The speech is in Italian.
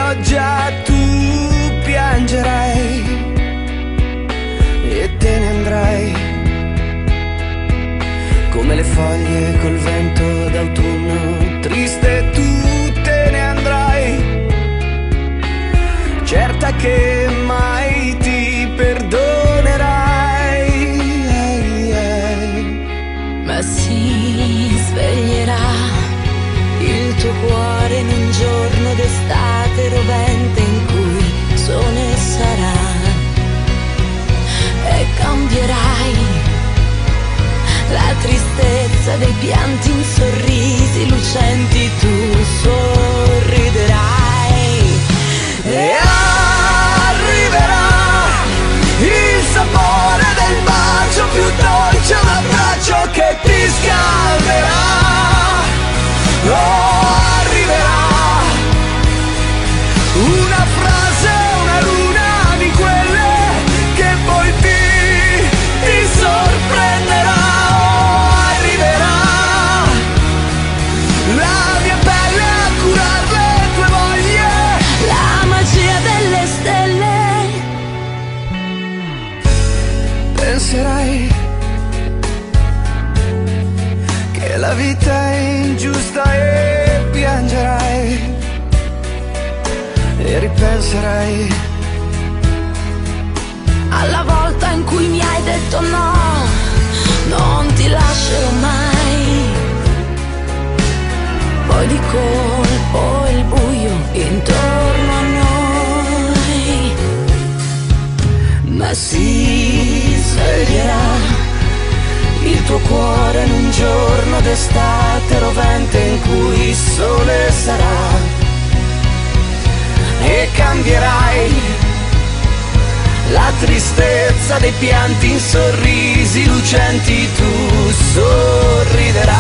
pioggia tu piangerai e te ne andrai, come le foglie col vento d'autunno, triste tu te ne andrai, certa che mai ti perdonerai. Ma si sveglierà il tuo cuore in un giorno d'estate rovente in cui sole sarà, e cambierai la tristezza dei pianti in sorrisi lucenti, tu sorriderai E arriverà il sapore del bacio più dolce, un abbraccio che ti scalderà. Oh, arriverà una frase, una luna di quelle che poi ti sorprenderà. Oh, arriverà la mia pelle a curar le tue voglie, la magia delle stelle. penserai che la vita è ingiusta e piangerai, e ripenserai Alla volta in cui mi hai detto no, non ti lascerò mai. Poi di colpo il buio intorno a noi, ma si sveglierà il tuo cuore in un giorno d'estate rovente in cui il sole sarà, e cambierai la tristezza dei pianti in sorrisi lucenti, tu sorriderai.